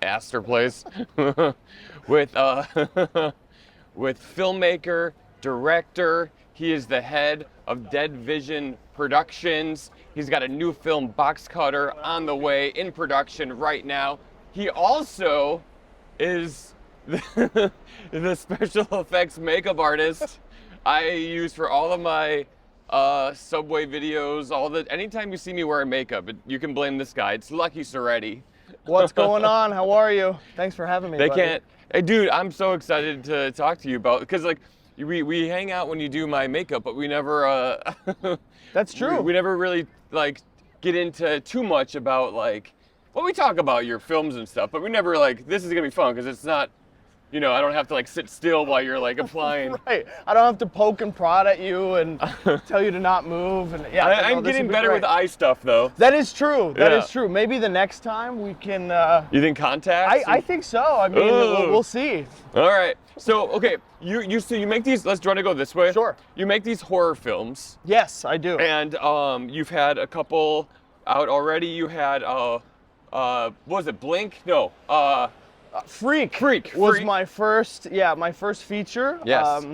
Astor Place with with filmmaker, director. He is the head of Dead Vision Productions. He's got a new film, BOXCUTTER, on the way in production right now. He also is the special effects makeup artist I use for all of my subway videos. Anytime you see me wearing makeup, you can blame this guy. It's Lucky Cerruti. What's going on? How are you? Thanks for having me. They buddy. can't. Hey, dude, I'm so excited to talk to you about, because like we hang out when you do my makeup, but we never. That's true. We never really like get into too much about like. Well, we talk about your films and stuff, but we never like. This is gonna be fun because it's not. I don't have to like sit still while you're like applying. Right. I don't have to poke and prod at you and tell you to not move. And yeah, I'm getting better with eye stuff though. That is true. That is Yeah. true. Maybe the next time we can. You think contacts? I think so. I mean, we'll see. All right. So okay, you make these. Let's try to go this way. Sure. You make these horror films, Yes, I do. and you've had a couple out already. You had what was it? Blink? No. Freak Freak. was my first feature. Yes.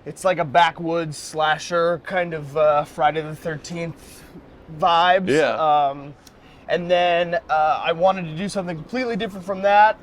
It's like a backwoods slasher kind of Friday the 13th vibes. Yeah. And then I wanted to do something completely different from that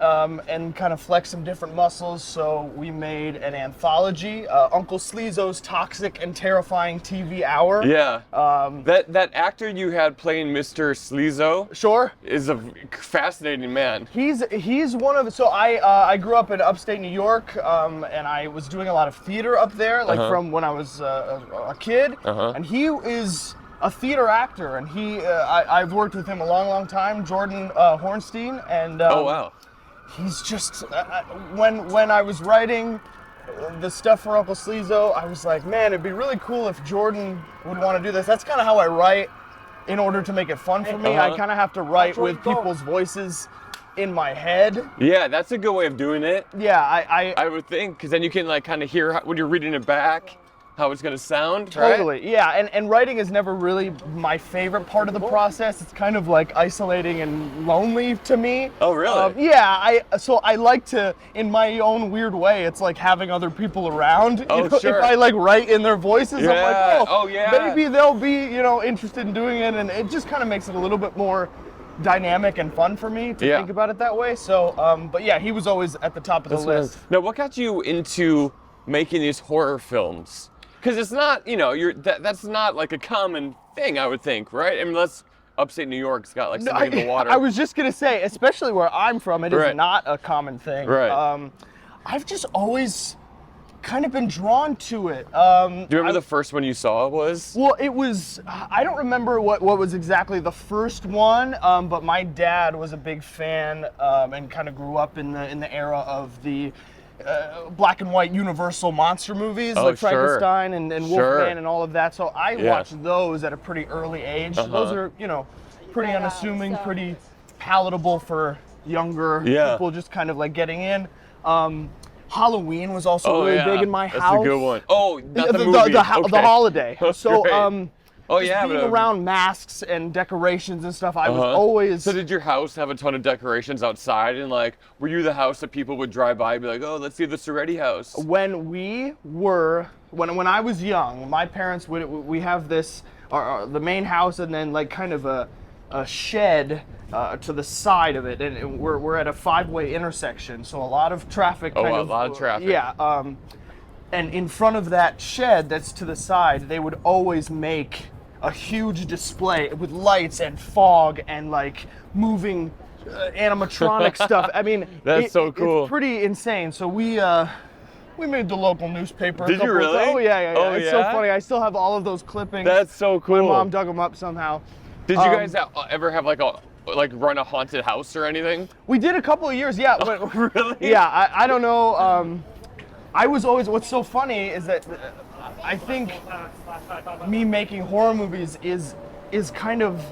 and kind of flex some different muscles. So we made an anthology, Uncle Sleezo's Toxic and Terrifying TV Hour. Yeah. That actor you had playing Mr. Sleezo Sure. is a fascinating man. He's one of, so I grew up in upstate New York, and I was doing a lot of theater up there, like from when I was a kid, and he is a theater actor, and I've worked with him a long time, Jordan Hornstein, and Oh wow. he's just, when I was writing the stuff for Uncle Sleezo, I was like, man, it'd be really cool if Jordan would want to do this. That's kind of how I write in order to make it fun for me. I kind of have to write with people's voices in my head. Yeah, that's a good way of doing it. Yeah, I would think, because then you can like kind of hear when you're reading it back how it's going to sound. totally. Right? Yeah, and writing is never really my favorite part of the process. It's kind of like isolating and lonely to me. Oh, really? Yeah, so I like to, in my own weird way, it's like having other people around. Oh, sure. If I like write in their voices, I'm Yeah. like, Oh, yeah. maybe they'll be, interested in doing it, and it just kind of makes it a little bit more dynamic and fun for me to think about it that way. So, but yeah, he was always at the top of the list. Now, what got you into making these horror films? Because it's not, that's not like a common thing, I would think, right? I mean, unless upstate New York's got like something in the water. I was just gonna say, especially where I'm from, it is Right. not a common thing. Right. I've just always kind of been drawn to it. Do you remember the first one you saw was? Well, it was, I don't remember what was exactly the first one, but my dad was a big fan and kind of grew up in the era of the black and white Universal monster movies, like sure. Frankenstein and Wolfman Sure. and all of that. So I watched those at a pretty early age. Those are, pretty unassuming, pretty palatable for younger people just kind of like getting in. Halloween was also really big in my house. That's a good one. Oh, not the movie. The Okay. holiday. That's So, great. just being around masks and decorations and stuff, I was always. So did your house have a ton of decorations outside, and like, were you the house that people would drive by and be like, oh, let's see the Cerruti house? When when I was young, my parents we have this, the main house, and then like kind of a shed to the side of it, and we're at a 5-way intersection, so a lot of traffic. A lot of traffic. Yeah. And in front of that shed that's to the side, they would always make a huge display with lights and fog and like moving animatronic stuff. I mean, that's so cool. It's pretty insane. So we made the local newspaper. Did you really? Oh yeah. Oh, it's yeah? so funny. I still have all of those clippings. That's so cool. My mom dug them up somehow. Did you guys ever have like run a haunted house or anything? We did a couple of years. Yeah. Really? Yeah. I don't know. I was always. What's so funny is that I think me making horror movies is kind of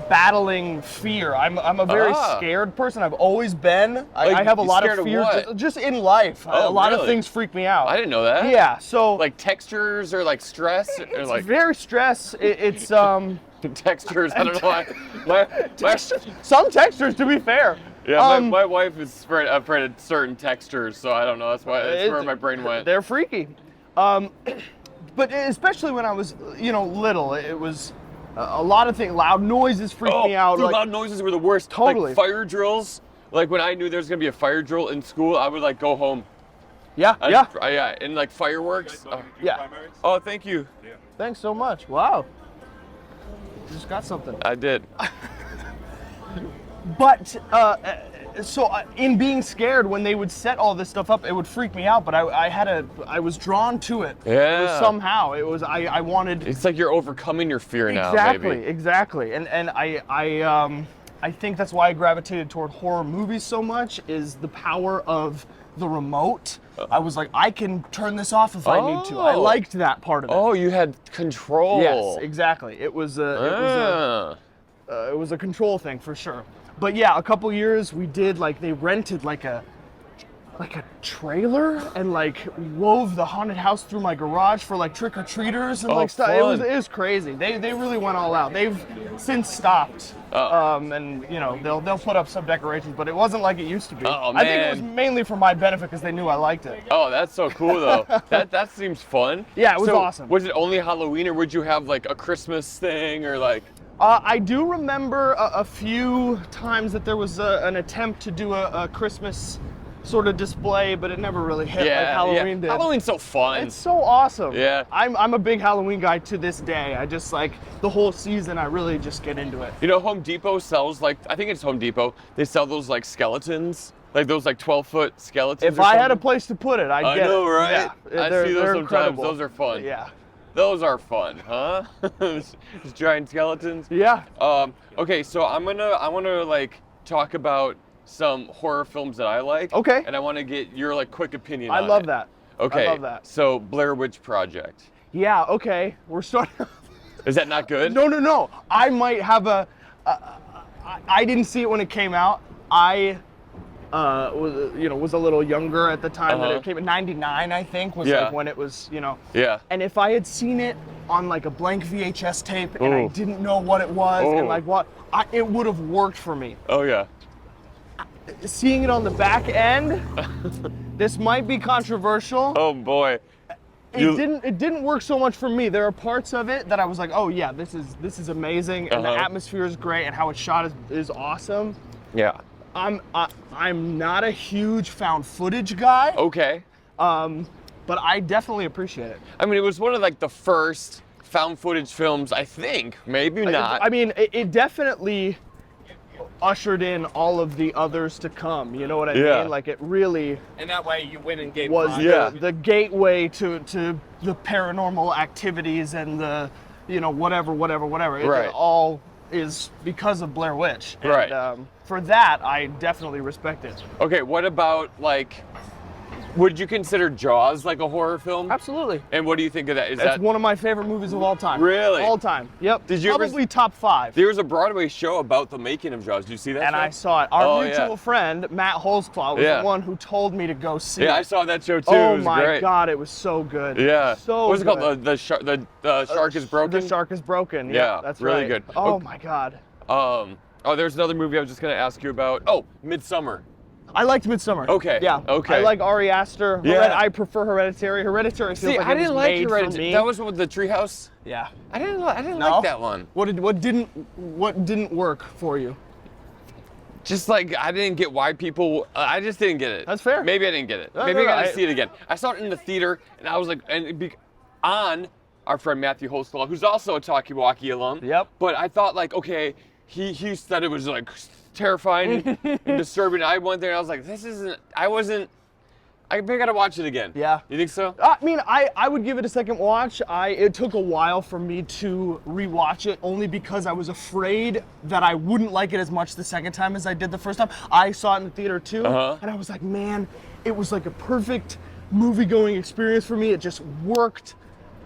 battling fear. I'm a very scared person. I've always been. I have a lot of fear just in life. Oh, a lot really? of things freak me out. I didn't know that. Yeah. So like textures or like stress or like very stress. It's textures. I don't know why. Some textures, to be fair. Yeah, my wife is afraid of certain textures, so I don't know. That's why that's where my brain went. They're freaky. But especially when I was, little, it was a lot of things. Loud noises freaked me out. Dude, loud noises were the worst. Totally. Like fire drills. Like when I knew there was gonna be a fire drill in school, I would like go home. Yeah. Yeah. And like fireworks. Yeah. Oh, thank you. Yeah. Thanks so much. Wow. You just got something. I did. But in being scared when they would set all this stuff up, it would freak me out. But I was drawn to it. Yeah. It was somehow it was I wanted. It's like you're overcoming your fear now, maybe. Exactly. And I think that's why I gravitated toward horror movies so much, is the power of the remote. I was like, I can turn this off if I need to. I liked that part of it. Oh, you had control. Yes, exactly. It was a control thing for sure. But yeah, a couple years we did they rented like a trailer and wove the haunted house through my garage for trick-or-treaters and stuff. Fun. It was crazy. They really went all out. They've since stopped. And they'll put up some decorations, but it wasn't like it used to be. Oh, I think it was man. mainly for my benefit because they knew I liked it. Oh, that's so cool though. that seems fun. Yeah, it was So, awesome. Was it only Halloween, or would you have a Christmas thing, or I do remember a few times that there was an attempt to do a Christmas sort of display, but it never really hit like Halloween did. Halloween's so fun. It's so awesome. Yeah. I'm a big Halloween guy to this day. I just the whole season, I really just get into it. Home Depot sells I think it's Home Depot. They sell those skeletons, those 12-foot skeletons. If I had a place to put it, I'd get it. I know, right? Yeah, I they're see those sometimes. incredible. Those are fun. Yeah. Those are fun, huh? Just giant skeletons. Yeah. Okay, so I want to talk about some horror films that I like. Okay. And I want to get your quick opinion I on love it. that. Okay. I love that. So Blair Witch Project. Yeah. Okay. We're starting. Is that not good? No. I might have I didn't see it when it came out. I was a little younger at the time that it came in. 99, I think, was when it was, Yeah. And if I had seen it on a blank VHS tape and I didn't know what it was and it would have worked for me. Oh yeah. Seeing it on the back end, this might be controversial. Oh boy. It didn't work so much for me. There are parts of it that I was like, oh yeah, this is amazing, and the atmosphere is great, and how it's shot is awesome. Yeah. I'm not a huge found footage guy. Okay. But I definitely appreciate it. I mean, it was one of the first found footage films, I think. Maybe not. I mean, it definitely ushered in all of the others to come. You know what I mean? It really And that way you win in game was 5. the gateway to the paranormal activities and the whatever. Right. It all is because of Blair Witch. Right. And, for that, I definitely respect it. Okay, what about would you consider Jaws a horror film? Absolutely. And what do you think of that? Is That's that one of my favorite movies of all time. Really? All time. Yep. Did you ever Probably top 5. There was a Broadway show about the making of Jaws. Did you see that? And show? I saw it. Our mutual yeah. friend, Matt Holzclaw, was the one who told me to go see it. Yeah, I saw that show too. Oh it was my great. God, it was so good. Yeah. So what was it good. called? The shark is broken. The Shark is Broken. Yeah, that's really right. good. Oh Okay. my God. Oh, there's another movie I was just gonna ask you about. Oh, Midsummer. I liked Midsummer. Okay. Yeah. Okay. I like Ari Aster. Yeah. I prefer Hereditary. Hereditary feels See, like I it was didn't like made for Hereditary. me. That was with the treehouse. Yeah. I didn't No? like that one. What didn't work for you? Just I didn't get why people. I just didn't get it. That's fair. Maybe I didn't get it. No, Maybe no, I gotta I- see it again. I saw it in the theater, and I was on our friend Matthew Holzclaw, who's also a Talkie-Walkie alum. Yep. But I thought okay, he said it was terrifying and disturbing. I went there and I was like, this isn't. I maybe gotta watch it again. Yeah. You think so? I mean, I would give it a second watch. It took a while for me to rewatch it, only because I was afraid that I wouldn't like it as much the second time as I did the first time. I saw it in the theater too, and I was like, man, it was a perfect movie-going experience for me. It just worked,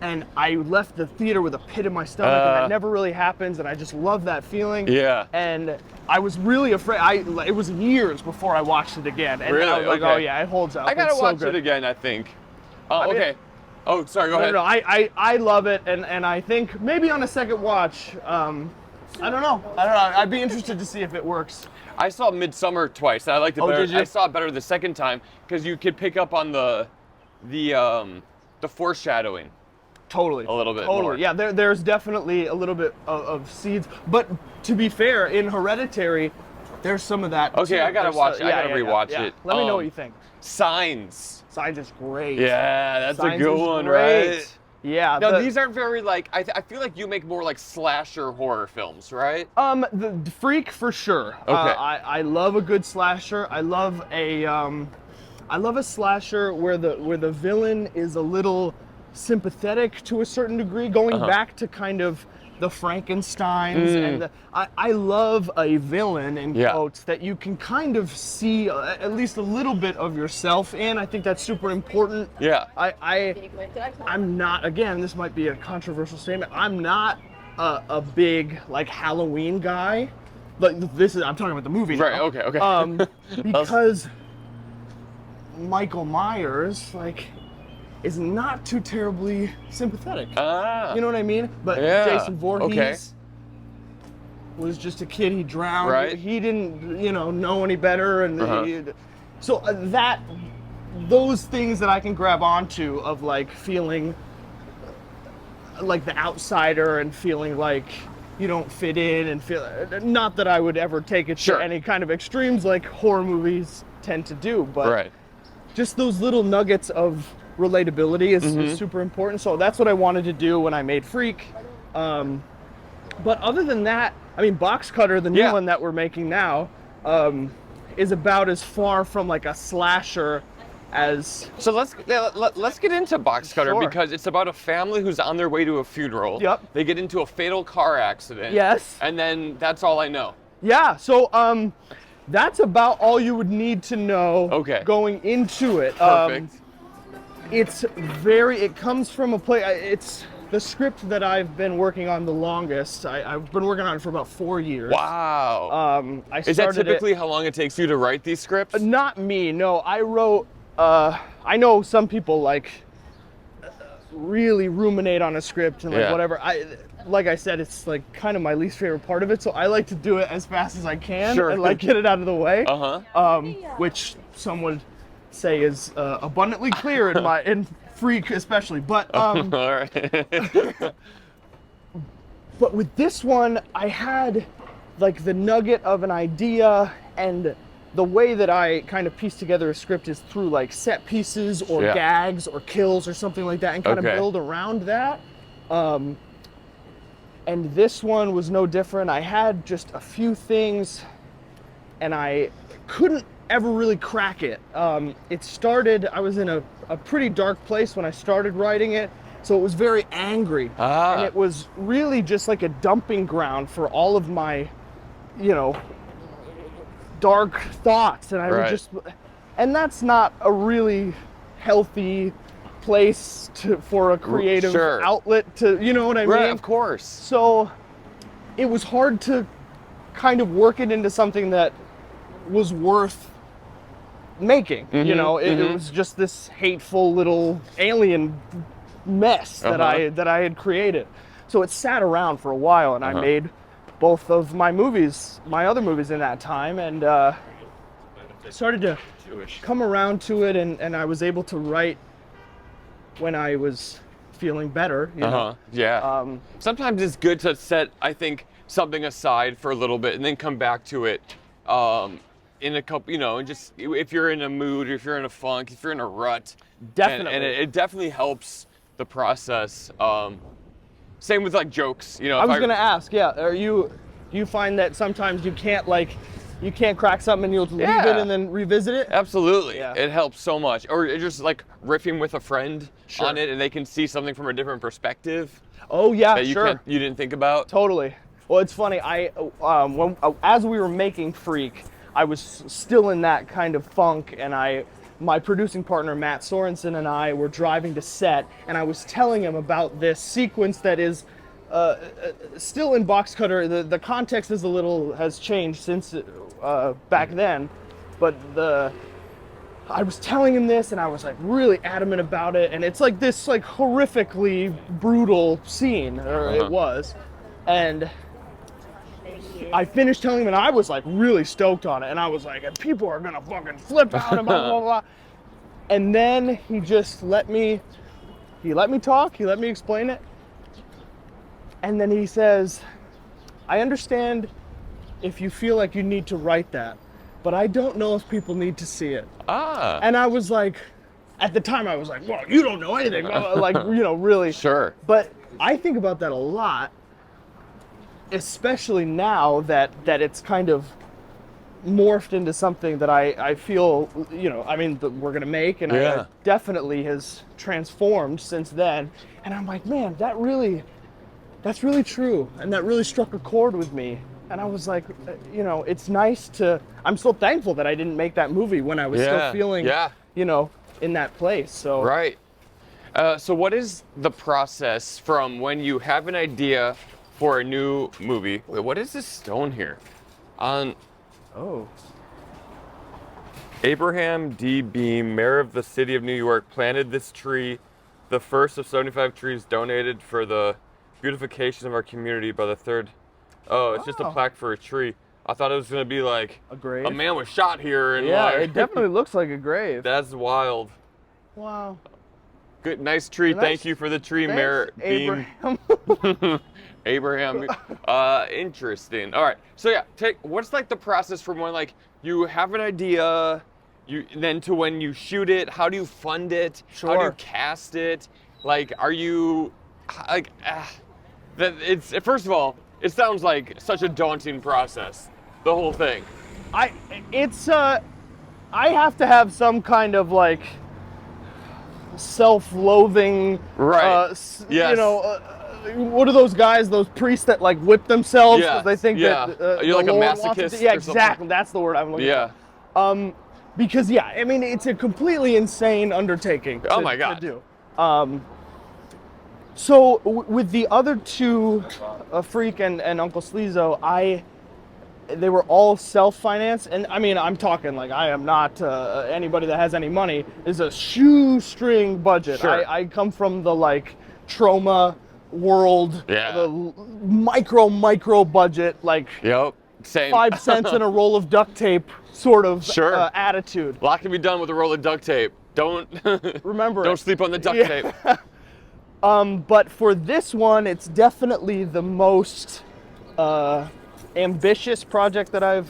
and I left the theater with a pit in my stomach, and that never really happens, and I just love that feeling. Yeah. And I was really afraid. It was years before I watched it again, and then I was Really? like, Okay. oh yeah, it holds up. I gotta It's so watch good. it again. I think. mean- Okay. Oh, sorry. Go ahead. No, I love it, and I think maybe on a second watch, I don't know. I'd be interested to see if it works. I saw Midsummer twice. I liked it Oh, better. did you? I saw it better the second time because you could pick up on the foreshadowing. Totally. A little bit Totally. more. Yeah, there's definitely a little bit of seeds. But to be fair, in Hereditary, there's some of that. Okay, too. I gotta There's, watch it. I gotta rewatch it. Let me know what you think. Signs. Signs is great. Yeah, that's Signs a good is one, great. right? Yeah. Now these aren't very like. I feel like you make more like slasher horror films, right? The Freak for sure. Okay. I love a good slasher. I love a slasher where the villain is a little sympathetic to a certain degree, going back to kind of the Frankensteins and I love a villain in quotes that you can kind of see at least a little bit of yourself in. I think that's super important. Yeah. I'm not, again, this might be a controversial statement, I'm not a big like Halloween guy. Like I'm talking about the movie now. Right. Okay. Because Michael Myers is not too terribly sympathetic. You know what I mean? But Jason Voorhees was just a kid. He drowned. Right. He didn't, know any better, and so those things that I can grab onto of like feeling like the outsider and feeling like you don't fit in and feel. Not that I would ever take it to any kind of extremes like horror movies tend to do, but just those little nuggets of relatability is super important. So that's what I wanted to do when I made Freak. But other than that, I mean, BOXCUTTER, the new one that we're making now, is about as far from like a slasher as. So let's get into BOXCUTTER because it's about a family who's on their way to a funeral. Yep. They get into a fatal car accident. Yes. And then that's all I know. Yeah. So that's about all you would need to know going into it. Perfect. It comes from a place, it's the script that I've been working on the longest. I've been working on it for about 4 years. Wow. Is that typically how long it takes you to write these scripts? Not me, no. I wrote, I know some people really ruminate on a script and whatever. Like I said, it's like kind of my least favorite part of it, so I like to do it as fast as I can and get it out of the way. Which some would say is abundantly clear in Freak especially, but all right. but with this one I had like the nugget of an idea, and the way that I kind of piece together a script is through like set pieces or gags or kills or something like that, and kind of build around that. And this one was no different. I had just a few things and I couldn't ever really crack it. It started, I was in a pretty dark place when I started writing it, so it was very angry. And it was really just like a dumping ground for all of my, dark thoughts. And I would just, and that's not a really healthy place for a creative outlet to, you know what I mean? Right, of course. So it was hard to kind of work it into something that was worth making. It was just this hateful little alien mess that I had created. So it sat around for a while, and I made both of my other movies in that time, and started to come around to it, and I was able to write when I was feeling better. Sometimes it's good to set, I think, something aside for a little bit and then come back to it in a couple, and just if you're in a mood, if you're in a funk, if you're in a rut. Definitely. And it definitely helps the process. Same with like jokes, I was gonna ask, do you find that sometimes you can't crack something and you'll leave it and then revisit it? Absolutely. It helps so much. Or just like riffing with a friend on it, and they can see something from a different perspective. Oh yeah, that you didn't think about. Totally. Well, it's funny. As we were making Freak, I was still in that kind of funk, and my producing partner Matt Sorensen and I were driving to set, and I was telling him about this sequence that is still in BOXCUTTER. The context has changed since back then, but I was telling him this, and I was like really adamant about it, and it's like this like horrifically brutal scene, or it was, and I finished telling him, and I was like really stoked on it, and I was like, and people are gonna fucking flip out and blah blah blah. And then he just let me talk, he let me explain it, and then he says, I understand if you feel like you need to write that, but I don't know if people need to see it. Ah. And I was like, at the time I was like, well, you don't know anything, like, really. Sure. But I think about that a lot, especially now that it's kind of morphed into something that I feel, that we're gonna make, and I definitely has transformed since then. And I'm like, man, that's really true, and that really struck a chord with me. And I was like, it's nice to. I'm so thankful that I didn't make that movie when I was still feeling, in that place. So right. So what is the process from when you have an idea for a new movie? Wait, what is this stone here? Oh. Abraham D. Beam, mayor of the city of New York, planted this tree, the first of 75 trees donated for the beautification of our community by the third. Oh, it's just a plaque for a tree. I thought it was gonna be like a grave. A man was shot here, and yeah, it definitely looks like a grave. That's wild. Wow. Good, nice tree. Thank you for the tree, Mayor Beam. Abraham. Interesting. All right. So yeah, what's like the process from when like you have an idea, then to when you shoot it? How do you fund it? Sure. How do you cast it? Like, are you like? It's first of all, it sounds like such a daunting process. The whole thing. I have to have some kind of like self-loathing, right? Yes. What are those guys, those priests that like whip themselves because they think that you're like a Lord masochist? Yeah, exactly. That's the word I'm looking for. Because I mean, it's a completely insane undertaking to do. So with the other two, Freak and Uncle Sleezo, they were all self-financed, and I mean, I'm talking like I am not anybody that has any money. It's a shoestring budget. Sure. I come from the like trauma world, the micro budget, like same. 5 cents and a roll of duct tape sort of attitude. A lot can be done with a roll of duct tape. Don't remember. Don't sleep on the duct tape. But for this one, it's definitely the most ambitious project that I've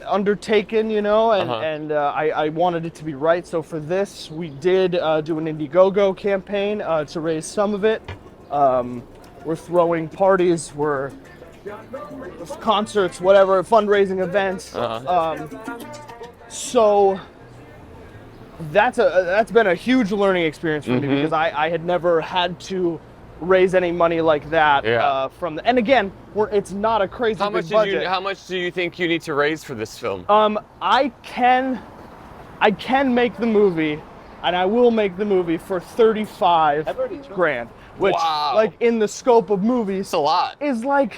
undertaken, and I wanted it to be right. So for this, we did do an Indiegogo campaign to raise some of it. We're throwing parties, we're concerts, whatever, fundraising events. So that's been a huge learning experience for me because I had never had to raise any money like that and again, it's not a crazy big budget. How much do you think you need to raise for this film? I can make the movie, and I will make the movie for 35 grand, which like in the scope of movies, it's a lot. Is like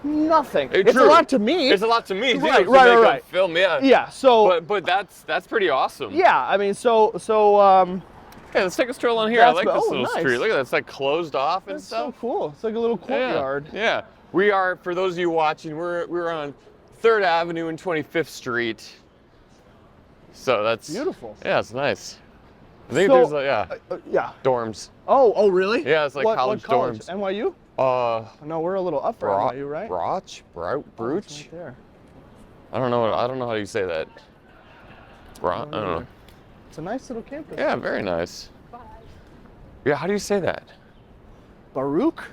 nothing. It's a lot to me. It's a lot to me. Right. A film, Yeah. So. But that's pretty awesome. Yeah. I mean, so. Hey, let's take a stroll on here. I like this little nice. street. Look at that. It's like closed off and That's stuff. so cool. It's like a little courtyard. Yeah. We are, for those of you watching, we're on 3rd Avenue and 25th Street. So that's beautiful. Yeah, it's nice. I think there's dorms. Oh, really? Yeah, it's like what college dorms. NYU? No, we're a little up for NYU, right? Brooch? Right there. I don't know how you say that. I don't know. It's a nice little campus. Yeah, very nice. Yeah, how do you say that? Baruch?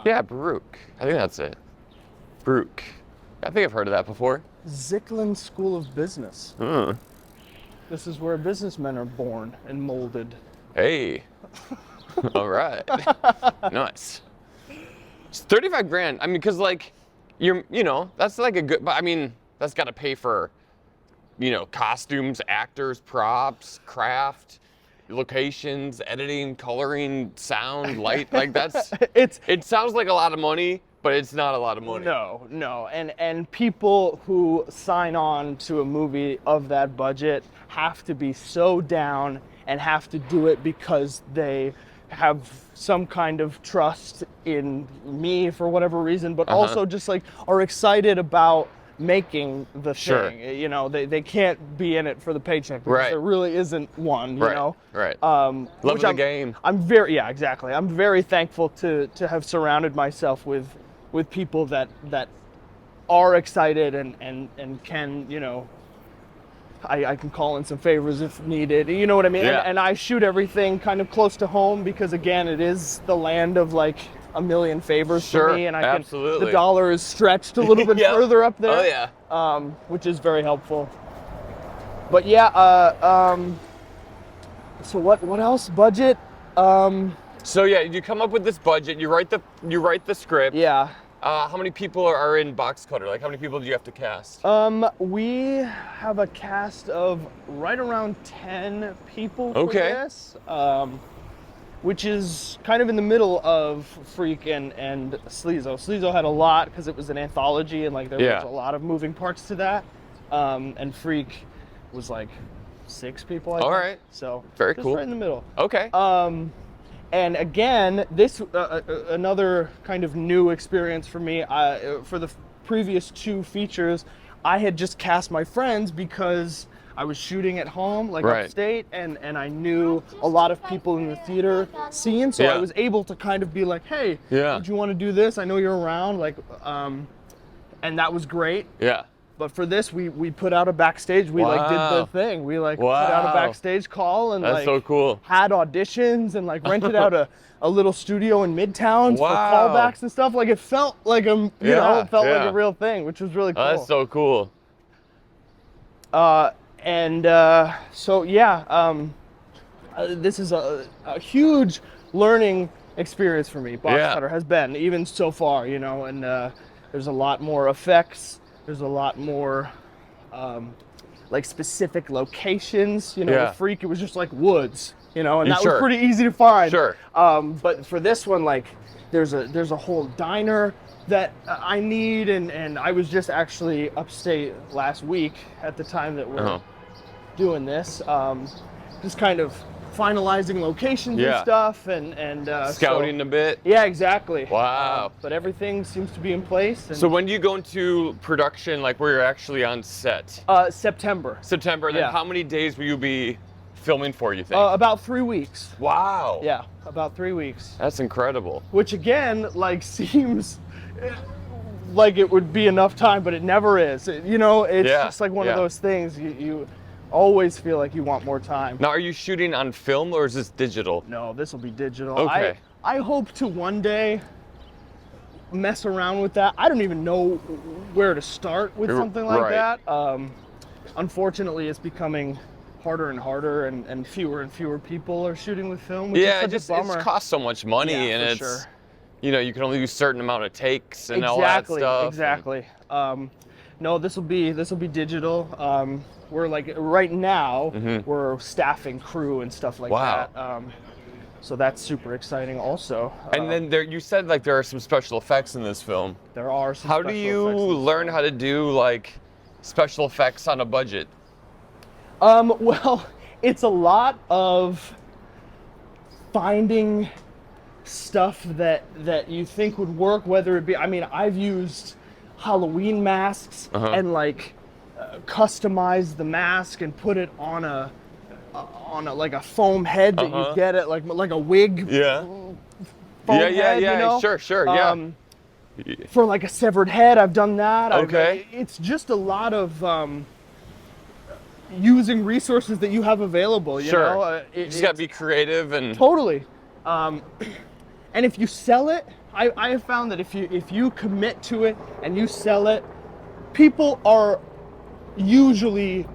Yeah, Baruch. I think that's it. Baruch. I think I've heard of that before. Zicklin School of Business. This is where businessmen are born and molded. Hey. All right. Nice. It's 35 grand. I mean, because like, that's like a good, but I mean, that's got to pay for, costumes, actors, props, craft, locations, editing, coloring, sound, light. Like it sounds like a lot of money, but it's not a lot of money. No. And people who sign on to a movie of that budget have to be so down and have to do it because they have some kind of trust in me for whatever reason, but also just like are excited about making the Sure. thing. You know, they can't be in it for the paycheck because Right. there really isn't one, you Right. know. Right. Love Love of the game. I'm very, yeah, exactly. I'm very thankful to have surrounded myself with people that are excited and can, you know, I can call in some favors if needed. You know what I mean? Yeah. And I shoot everything kind of close to home because, again, it is the land of like a million favors Sure, for me, and absolutely. the dollar is stretched a little bit Yep. further up there. Oh yeah. Which is very helpful. But yeah, so what else? Budget? So yeah, you come up with this budget. You write the script. Yeah. How many people are in BOXCUTTER? Like, how many people do you have to cast? We have a cast of right around 10 people for this, which is kind of in the middle of Freak and Sleazo. Sleazo had a lot because it was an anthology and like there was a lot of moving parts to that. And Freak was like 6 people, I think. All right. So very just cool. right in the middle. Okay. And again, this another kind of new experience for me. For the previous 2 features, I had just cast my friends because I was shooting at home, like upstate, and I knew a lot of people in the theater scene, so I was able to kind of be like, hey, would you want to do this? I know you're around, like, and that was great. Yeah. But for this, we put out a backstage. We like did the thing. We like put out a backstage call and that's like so cool. had auditions and like rented out a little studio in Midtown for callbacks and stuff. Like it felt like a it felt like a real thing, which was really cool. Oh, that's so cool. So yeah, this is a huge learning experience for me. BOXCUTTER has been, even so far, you know, and there's a lot more effects. There's a lot more like specific locations, you know. The Freak, it was just like woods, you know, and that was pretty easy to find. Sure. But for this one, like there's a whole diner that I need, and I was just actually upstate last week at the time that we're doing this, just kind of finalizing locations and stuff, and scouting a bit. Yeah, exactly. Wow. But everything seems to be in place. And so when do you go into production, like where you're actually on set? September. September. Then how many days will you be filming for, you think? About 3 weeks. Wow. Yeah, about 3 weeks. That's incredible. Which again, like, seems like it would be enough time, but it never is. You know, it's just like one of those things. You always feel like you want more time. Now, are you shooting on film or is this digital? No, this will be digital. Okay. I hope to one day mess around with that. I don't even know where to start with something like that. Unfortunately, it's becoming harder and harder, and fewer people are shooting with film, which is such a bummer. It costs so much money, and it's you know, you can only do a certain amount of takes and all that stuff. Exactly. No, this will be digital. We're like right now we're staffing crew and stuff like that. So that's super exciting also. And then you said like there are some special effects in this film. There are some How do you learn how to do like special effects on a budget? Well, it's a lot of finding stuff that you think would work, whether it be, I mean, I've used Halloween masks and like customize the mask and put it on a like a foam head that you get it like a wig. Foam head, you know? Sure, For like a severed head, I've done that. It's just a lot of using resources that you have available. You know? You just gotta be creative and totally. And if you sell it, I have found that if you commit to it and you sell it, people are usually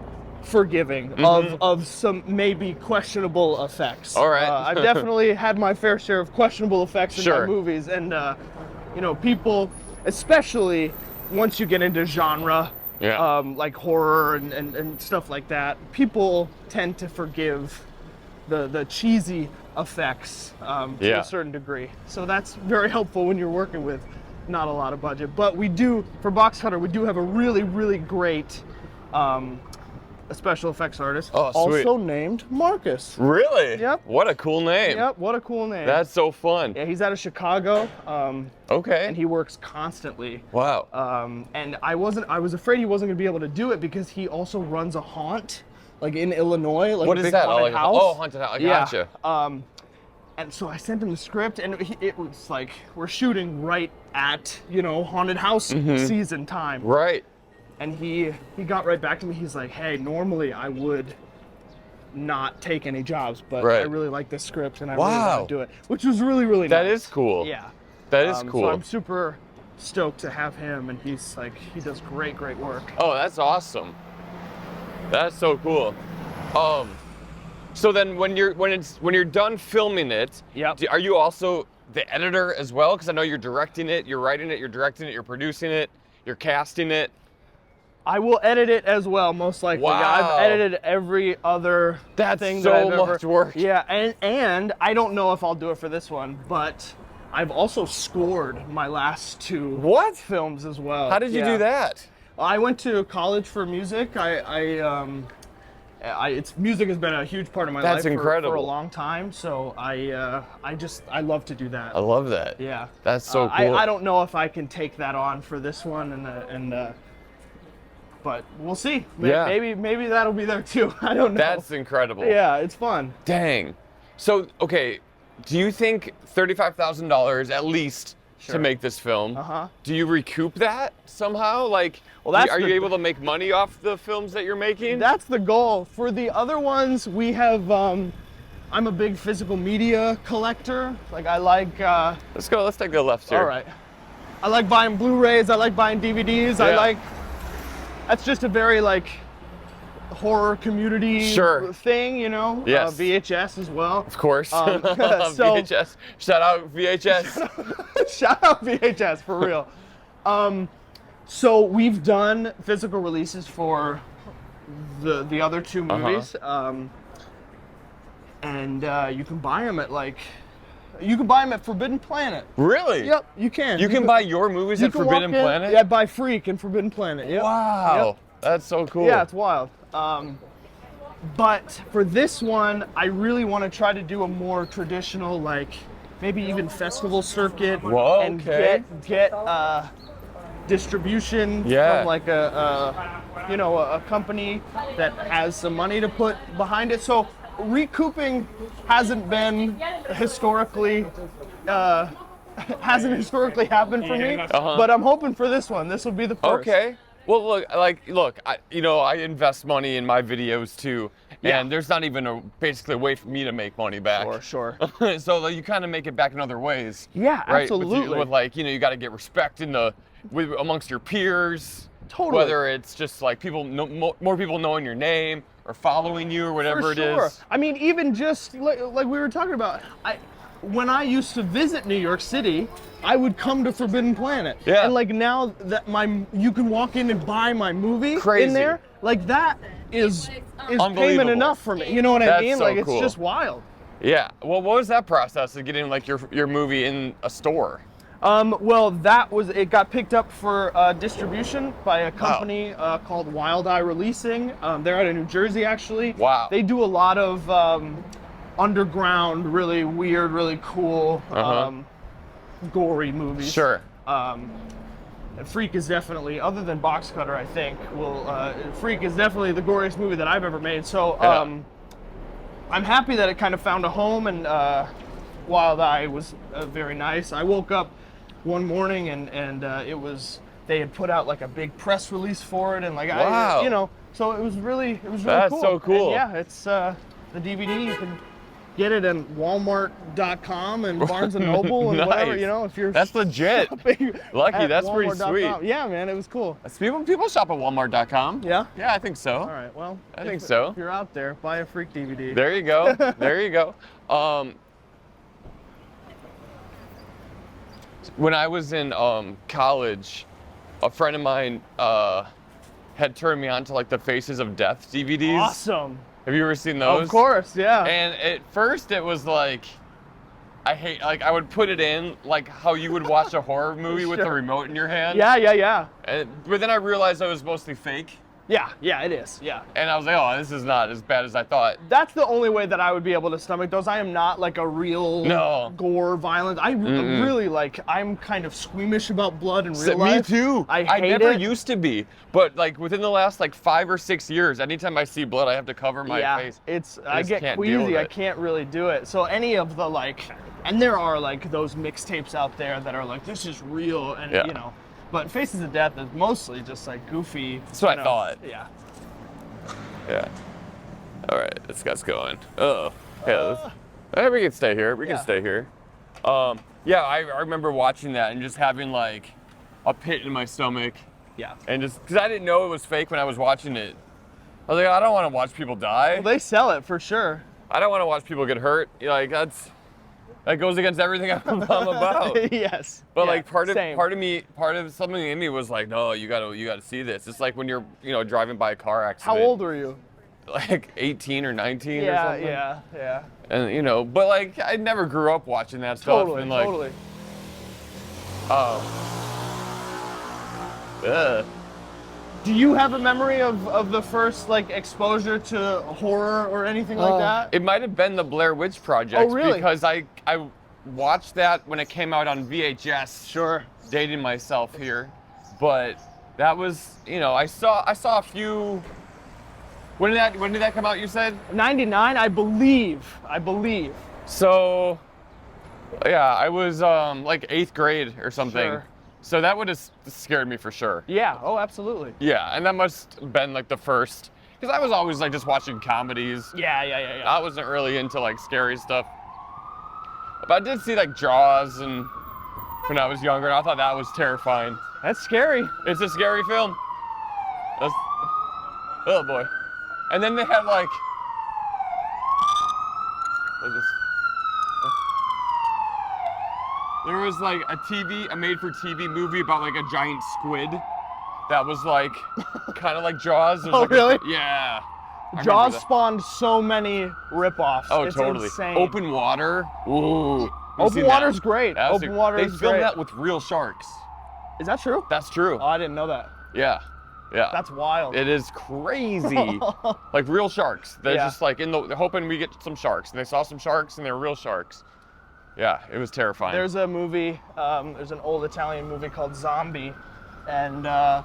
forgiving of some maybe questionable effects. All right. I've definitely had my fair share of questionable effects in my movies, and you know, people, especially once you get into genre, like horror and stuff like that, people tend to forgive the cheesy effects to a certain degree. So that's very helpful when you're working with not a lot of budget. But we do, for BOXCUTTER, we do have a really, really great a special effects artist. Oh, sweet. Also named Marcus. Really? Yep. What a cool name. Yep, what a cool name. That's so fun. Yeah, he's out of Chicago. Okay. And he works constantly. Wow. And I was afraid he wasn't gonna be able to do it because he also runs a haunt, like in Illinois, like What a is big that? haunted house. Oh, haunted house. I gotcha. Yeah. And so I sent him the script, and it was like, we're shooting right at, haunted house season time. Right. And he got right back to me. He's like, hey, normally I would not take any jobs, but I really like this script and I really want to do it, which was really, really nice. That is cool. Yeah. That is cool. So I'm super stoked to have him, and he does great work. Oh, that's awesome. That's so cool. So then when you're done filming it, Yep. are you also the editor as well? Because I know you're directing it, you're writing it, you're directing it, you're producing it, you're casting it. I will edit it as well, most likely. Wow. Yeah, I've edited every other thing that I've so much work. Yeah, and I don't know if I'll do it for this one, but I've also scored my last 2 films as well. How did you do that? I went to college for music. Music has been a huge part of my life for a long time. So I love to do that. I love that. Yeah. That's so cool. I don't know if I can take that on for this one, but we'll see. Maybe that'll be there too. I don't know. That's incredible. Yeah, it's fun. Dang. So, okay, do you think $35,000 at least to make this film? Do you recoup that somehow? Like, are you able to make money off the films that you're making? That's the goal. For the other ones, we have. I'm a big physical media collector. Like, I like. Let's go. Let's take the left here. All right. I like buying Blu-rays. I like buying DVDs. Yeah. That's just a very horror community thing, Yes. VHS as well. Of course. VHS. Shout out VHS. Shout out VHS, for real. So we've done physical releases for the other 2 movies. And you can buy them at Forbidden Planet. Really? Yep, you can. You can buy your movies at Forbidden Planet? Yeah, buy Freak and Forbidden Planet. Yep. Wow. Yep. That's so cool. Yeah, it's wild. But for this one, I really want to try to do a more traditional, maybe even festival circuit. Whoa, and okay. get distribution from a company that has some money to put behind it. So recouping hasn't been historically happened for me, but I'm hoping for this one. This will be the first. Okay. Well, look, I invest money in my videos too, and there's not even basically a way for me to make money back. Sure. So you kind of make it back in other ways. Yeah, right? absolutely. With you got to get respect amongst your peers. Totally. Whether it's just people more people knowing your name or following you or whatever it is. I mean, even just like we were talking about, when I used to visit New York City, I would come to Forbidden Planet. Yeah. And now that you can walk in and buy my movie Crazy. in there, that is payment enough for me. You know what I mean? So it's cool. just wild. Yeah. Well, what was that process of getting your movie in a store? Well, it got picked up for distribution by a company called Wild Eye Releasing. They're out of New Jersey, actually. Wow. They do a lot of underground, really weird, really cool, gory movies. Sure. Freak is definitely, other than BOXCUTTER, I think, Freak is definitely the goriest movie that I've ever made. So I'm happy that it kind of found a home, and Wild Eye was very nice. I woke up one morning and they had put out a big press release for it, and wow. So it was really That's cool. so cool. And yeah, it's the DVD. You can get it in Walmart.com and Barnes and Noble and Nice. whatever. If you're that's legit. Lucky, that's pretty sweet. Yeah, man, it was cool. People shop at Walmart.com. Yeah. Yeah, I think so. All right, well, I think so. If you're out there, buy a Freak DVD. There you go. There you go. When I was in college, a friend of mine had turned me on to the Faces of Death DVDs. Awesome. Have you ever seen those? Of course, yeah. And at first it was I would put it in how you would watch a horror movie with the remote in your hand. Yeah. But then I realized it was mostly fake. Yeah, yeah, it is. Yeah. And I was like, oh, this is not as bad as I thought. That's the only way that I would be able to stomach those. I am not like a real gore violent. I really like. I'm kind of squeamish about blood in real life. Me too. I hate never it. used to be, but like within the last like 5 or 6 years, anytime I see blood, I have to cover my face. I just get can't deal with queasy. I it. can't really do it. So any of the like, and there are like those mixtapes out there that are like, this is real, and you know. But Faces of Death is mostly just like goofy. That's what I thought. Yeah. Yeah. All right, this guy's going. Oh, yeah. We can stay here. We can stay here. Yeah, I remember watching that and just having like a pit in my stomach. Yeah. And just because I didn't know it was fake when I was watching it, I was like, I don't want to watch people die. Well, they sell it for sure. I don't want to watch people get hurt. Like that goes against everything I'm about. Yes. But yeah, like part of something in me was like, no, you gotta see this. It's like when you're driving by a car accident. How old were you? Like 18 or 19 or something. Yeah. And but like I never grew up watching that stuff. Totally, and like, totally. Do you have a memory of the first like exposure to horror or anything like that? It might have been the Blair Witch Project. Oh, really? Because I watched that when it came out on VHS. Sure. Dating myself here, but that was I saw a few. When did that come out? You said 99, I believe. So, yeah, I was like 8th grade or something. Sure. So that would have scared me for sure. Yeah. Oh, absolutely. Yeah, and that must have been like the first, because I was always like just watching comedies. Yeah. I wasn't really into like scary stuff. But I did see like Jaws and when I was younger, and I thought that was terrifying. That's scary. It's a scary film. Oh boy. And then they had like, what is this? There was like a made-for-TV movie about like a giant squid that was like, kind of like Jaws. Oh, really? Yeah. I Jaws remember that. spawned so many ripoffs. Oh, it's totally. Insane. Open Water. Ooh. Open Water's great. Open Water is They filmed great. that with real sharks. Is that true? That's true. Oh, I didn't know that. Yeah. That's wild. It is crazy. Like real sharks. They're just like they're hoping we get some sharks. And they saw some sharks and they're real sharks. Yeah, it was terrifying. There's a movie, there's an old Italian movie called Zombie, and a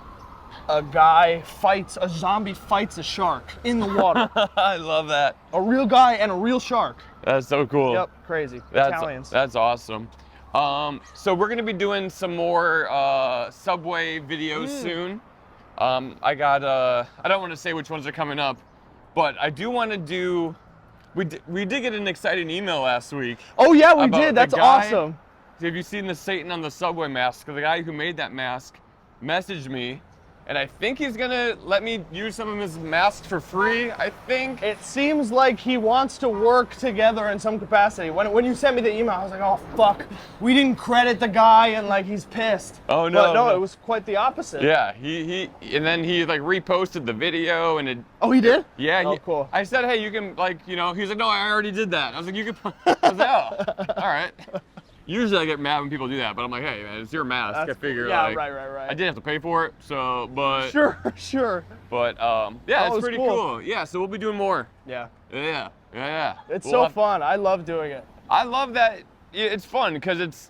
zombie fights a shark in the water. I love that. A real guy and a real shark. That's so cool. Yep, crazy. Italians. That's awesome. So we're gonna be doing some more Subway videos soon. I don't want to say which ones are coming up, but I do want to do. We did get an exciting email last week. Oh yeah, we about did. the That's guy. awesome. Have you seen the Satan on the Subway mask? The guy who made that mask messaged me, and I think he's gonna let me use some of his masks for free. I think. It seems like he wants to work together in some capacity. When you sent me the email, I was like, oh fuck, we didn't credit the guy, and like he's pissed. Oh no. But no, it was quite the opposite. Yeah, he and then he like reposted the video and it. Oh, he did? Yeah. Oh, cool. I said, hey, you can like he's like, no, I already did that. I was like, you can. I was like, oh, all right. Usually I get mad when people do that, but I'm like, hey man, it's your mask. I figure like, right. I did have to pay for it, so but Sure. But yeah, That it's was pretty cool. cool. Yeah, so we'll be doing more. Yeah. Yeah. It's so fun. I love doing it. I love that. It's fun because it's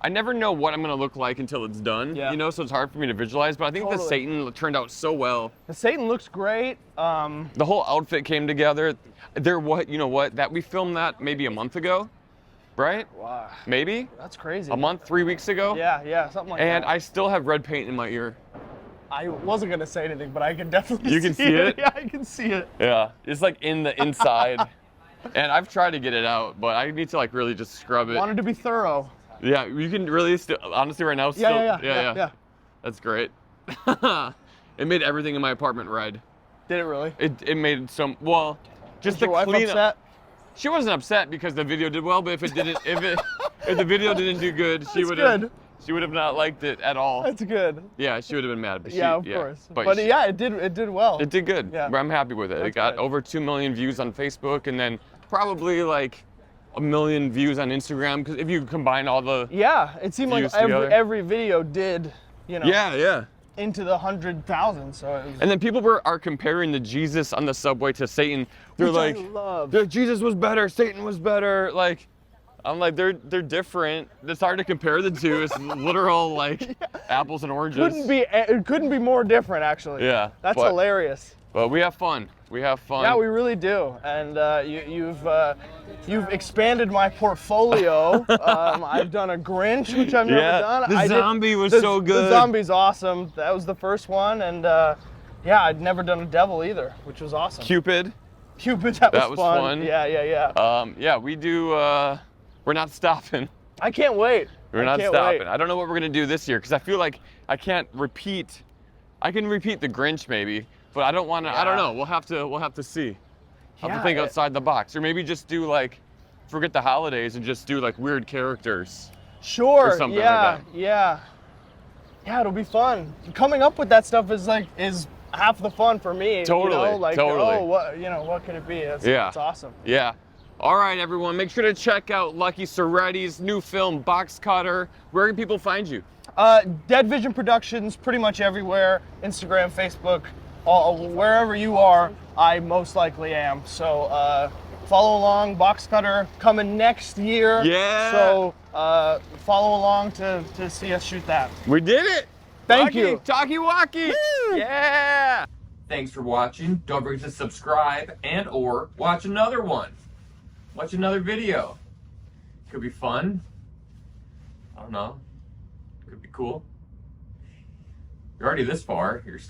I never know what I'm gonna look like until it's done. Yeah. So it's hard for me to visualize. But I think the Totally. Satan turned out so well. The Satan looks great. The whole outfit came together. That we filmed that maybe a month ago, right? Wow. Maybe That's crazy. a month, 3 weeks ago. Yeah, something like that. And I still have red paint in my ear. I wasn't gonna say anything, but I can definitely You can see it? Yeah, I can see it. Yeah, it's like in the inside. And I've tried to get it out, but I need to like really just scrub it. Wanted to be thorough. Yeah, you can really honestly right now still. Yeah. That's great. It made everything in my apartment red. Did it really? It made just Was the your wife cleanup. upset? She wasn't upset because the video did well, but if the video didn't do good, she good. would have not liked it at all. That's good. Yeah, she would have been mad. But Yeah, of course. But yeah, it did well. It did good. Yeah. I'm happy with it. That's It got good. over 2 million views on Facebook and then probably like 1 million views on Instagram because if you combine all the Yeah, it seemed like Views together. every video did, Yeah. into the 100,000. So it was, And then people are comparing the Jesus on the subway to Satan. They're which like, I love. Jesus was better, Satan was better. Like, I'm like, they're different. It's hard to compare the two. It's literal like apples and oranges. It couldn't be more different, actually. Yeah, That's hilarious. But we have fun. We have fun. Yeah, we really do. And you've expanded my portfolio. I've done a Grinch, which I've never done. The zombie was so good. The zombie's awesome. That was the first one, and yeah, I'd never done a devil either, which was awesome. Cupid, that was fun. Yeah. Yeah, we do. We're not stopping. I can't wait. We're not stopping. I don't know what we're gonna do this year because I feel like I can't repeat. I can repeat the Grinch maybe, but I don't want to. I don't know. We'll have to see. I'll have to think outside the box, or maybe just do like, forget the holidays and just do like weird characters. Sure. Or something like that. Yeah, it'll be fun. Coming up with that stuff is half the fun for me. Totally. You know? Like, totally. oh, what could it be? It's awesome. Yeah. All right, everyone. Make sure to check out Lucky Cerruti's new film, Box Cutter. Where can people find you? Dead Vision Productions, pretty much everywhere. Instagram, Facebook, wherever you are, I most likely am. So follow along. Box Cutter coming next year. Yeah. So follow along to see us shoot that. We did it. Thank you. Talkie-walkie. Yeah. Thanks for watching. Don't forget to subscribe and/or watch another one. Watch another video. Could be fun. I don't know. Could be cool. You're already this far. You're